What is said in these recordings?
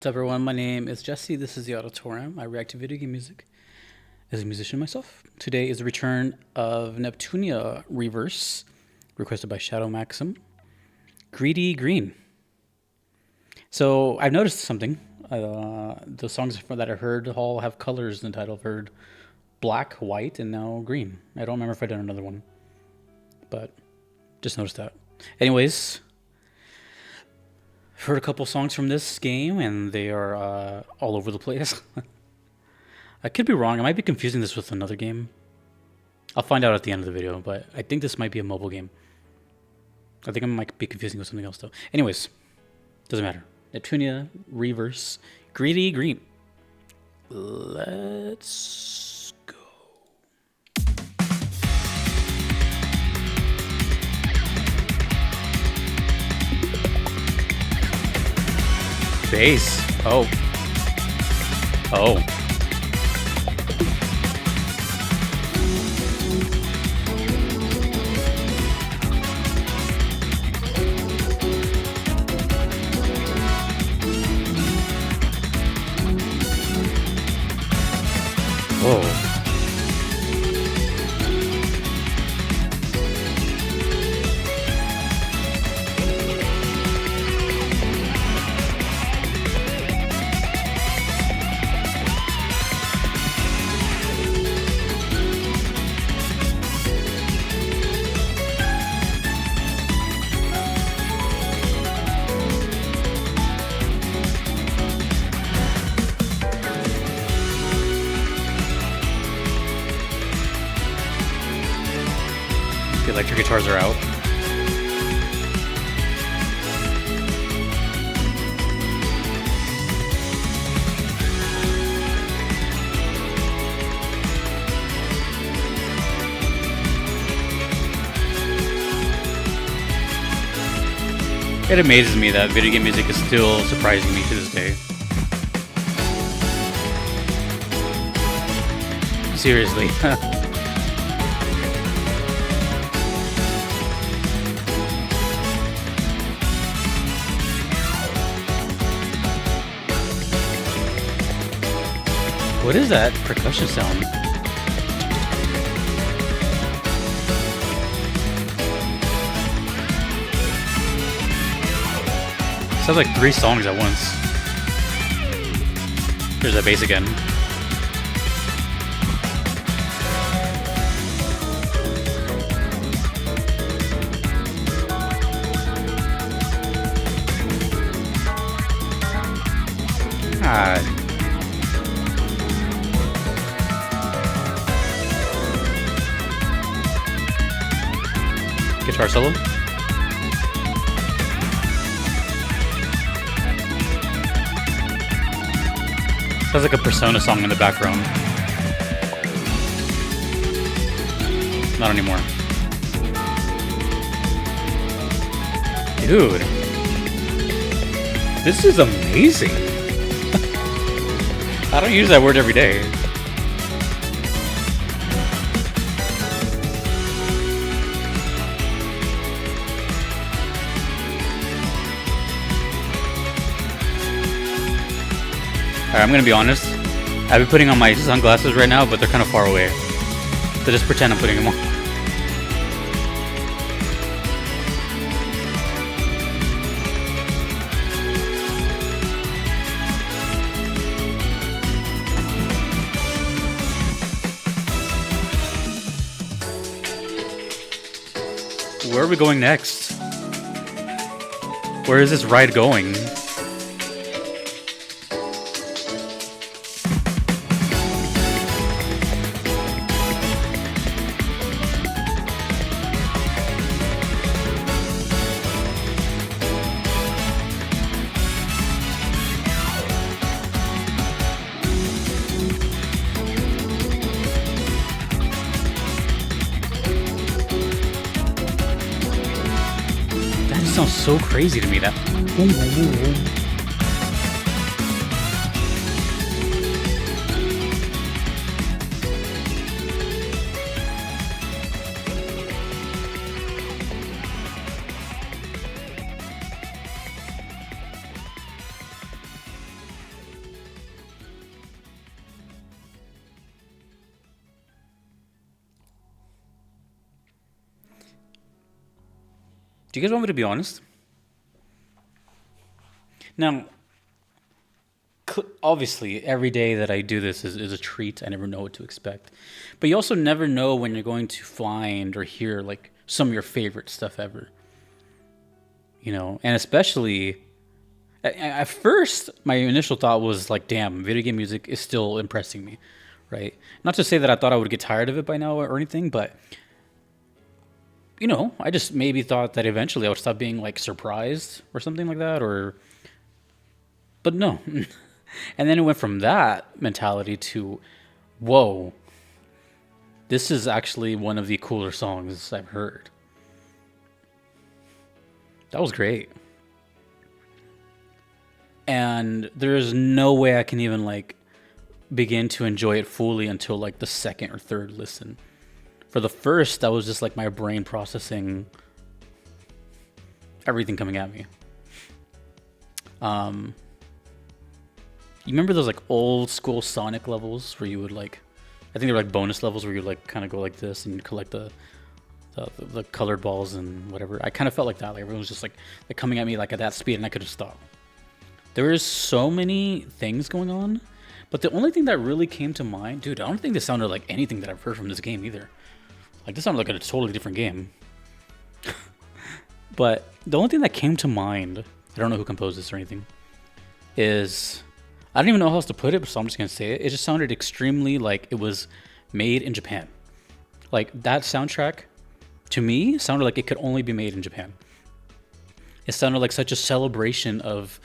What's up, everyone? My name is Jesse. This is the Auditorium. I react to video game music as a musician myself. Today is the return of Neptunia ReVerse, requested by Shadow Maxim. Greedy Green. So I've noticed something. The songs that I heard all have colors in the title. I've heard black, white, and now green. I don't remember if I've done another one, but just noticed that. Anyways, I've heard a couple songs from this game, and they are all over the place. I could be wrong. I might be confusing this with another game. I'll find out at the end of the video, but I think this might be a mobile game. I think I might be confusing with something else, though. Anyways, doesn't matter. Neptunia, ReVerse, Greedy Green. Let's go. Bass. Oh. Oh. Whoa. The electric guitars are out. It amazes me that video game music is still surprising me to this day. Seriously. What is that percussion sound? Sounds like 3 songs at once. There's that bass again. Ah. Guitar solo. Sounds like a Persona song in the background. Not anymore. Dude. This is amazing. I don't use that word every day. Alright, I'm gonna be honest. I've been putting on my sunglasses right now, but they're kind of far away. So just pretend I'm putting them on. Where are we going next? Where is this ride going? Sounds so crazy to me. That boom, boom, boom, boom. Do you guys want me to be honest? Now, obviously, every day that I do this is a treat. I never know what to expect. But you also never know when you're going to find or hear like some of your favorite stuff ever. You know, and especially at first, my initial thought was like, damn, video game music is still impressing me, right? Not to say that I thought I would get tired of it by now or anything, but you know, I just maybe thought that eventually I would stop being like surprised or something like that, or but no. And then it went from that mentality to, whoa, this is actually one of the cooler songs I've heard. That was great. And there's no way I can even like begin to enjoy it fully until like the second or third listen. For the first, that was just like my brain processing everything coming at me. You remember those like old school Sonic levels where you would like, I think they were like bonus levels where you like kind of go like this and you collect the colored balls and whatever. I kind of felt like that. Like everyone was just like coming at me like at that speed and I could have stopped. There is so many things going on, but the only thing that really came to mind, dude, I don't think this sounded like anything that I've heard from this game either. Like this sounded like a totally different game. But the only thing that came to mind, I don't know who composed this or anything, is I don't even know how else to put it, so I'm just gonna say it. It just sounded extremely like it was made in Japan. Like that soundtrack, to me, sounded like it could only be made in Japan. It sounded like such a celebration of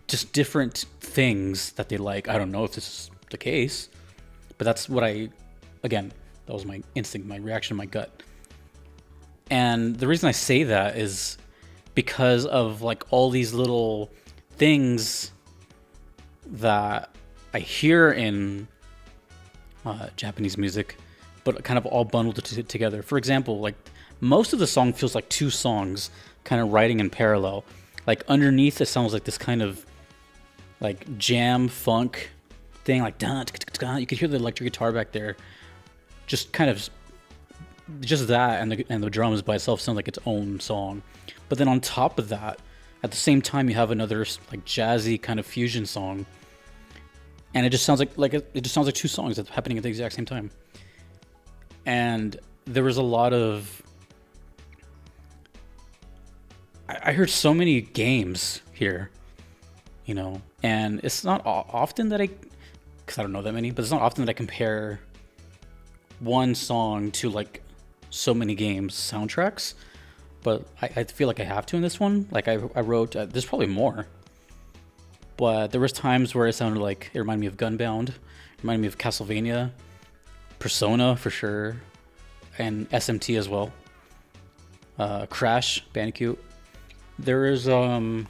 just different things that they like. I don't know if this is the case, but that's what again, that was my instinct, my reaction, my gut. And the reason I say that is because of like all these little things that I hear in Japanese music, but kind of all bundled together. For example, like most of the song feels like two songs kind of writing in parallel. Like underneath it sounds like this kind of like jam funk thing, like dun, dun, dun. You could hear the electric guitar back there. Just kind of just that and the drums by itself sound like its own song. But then on top of that, at the same time you have another like jazzy kind of fusion song. And it just sounds like it just sounds like two songs that's happening at the exact same time. And there was a lot of I heard so many games here, you know, and it's not often that because I don't know that many, but it's not often that I compare one song to like so many games soundtracks, but I feel like I have to in this one. Like I wrote, there's probably more, but there was times where it sounded like it reminded me of Gunbound, it reminded me of Castlevania, Persona for sure, and SMT as well. Crash Bandicoot. There is God,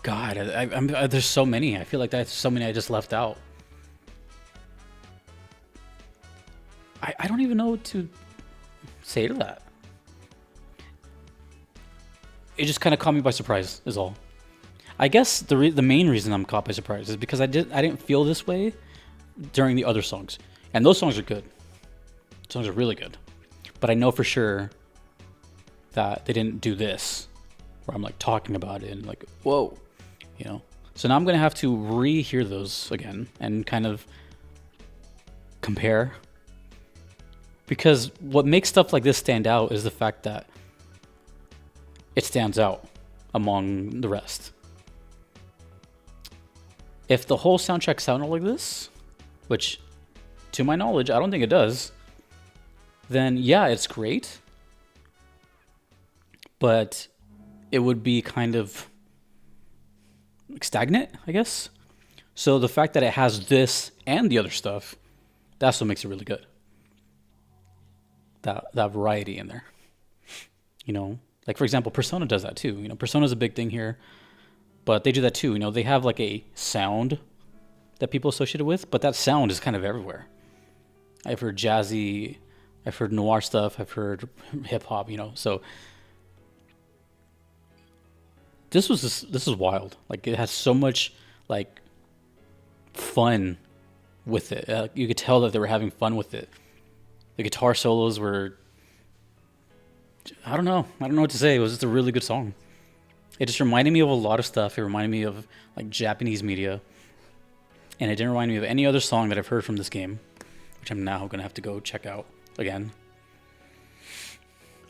there's so many. I feel like there's so many I just left out. I don't even know what to say to that. It just kind of caught me by surprise is all. I guess the main reason I'm caught by surprise is because I didn't feel this way during the other songs. And those songs are good. Songs are really good. But I know for sure that they didn't do this, where I'm like talking about it and like, whoa, you know. So now I'm gonna have to rehear those again and kind of compare. Because what makes stuff like this stand out is the fact that it stands out among the rest. If the whole soundtrack sounded like this, which to my knowledge, I don't think it does, then yeah, it's great. But it would be kind of stagnant, I guess. So the fact that it has this and the other stuff, that's what makes it really good. That variety in there. You know, like for example, Persona does that too. You know, Persona's a big thing here, but they do that too. You know, they have like a sound that people associate it with, but that sound is kind of everywhere. I've heard jazzy, I've heard noir stuff, I've heard hip hop, you know, so this is wild. Like it has so much like fun with it. You could tell that they were having fun with it. The guitar solos were I don't know. I don't know what to say. It was just a really good song. It just reminded me of a lot of stuff. It reminded me of like Japanese media, and it didn't remind me of any other song that I've heard from this game, which I'm now gonna have to go check out again.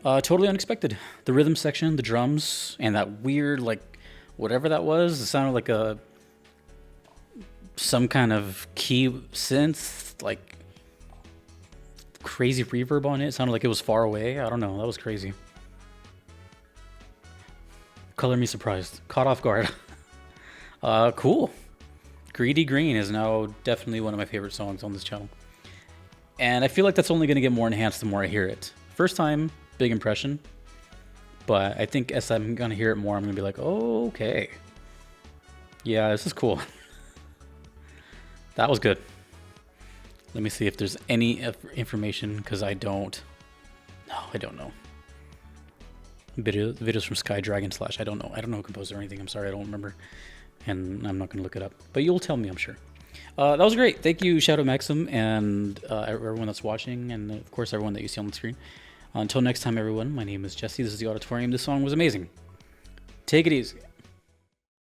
Totally unexpected. The rhythm section, the drums, and that weird like whatever that was. It sounded like some kind of key synth, like crazy reverb on it. It sounded like it was far away. I don't know. That was crazy. Color me surprised. Caught off guard. Cool. Greedy Green is now definitely one of my favorite songs on this channel. And I feel like that's only going to get more enhanced the more I hear it. First time, big impression. But I think as I'm going to hear it more, I'm going to be like, oh, okay. Yeah, this is cool. That was good. Let me see if there's any information, because I don't. No, I don't know. Videos from Sky Dragon Slash. I don't know. I don't know composer or anything. I'm sorry, I don't remember. And I'm not going to look it up. But you'll tell me, I'm sure. That was great. Thank you, Shadow Maxim, and everyone that's watching, and of course, everyone that you see on the screen. Until next time, everyone, my name is Jesse. This is The Auditorium. This song was amazing. Take it easy.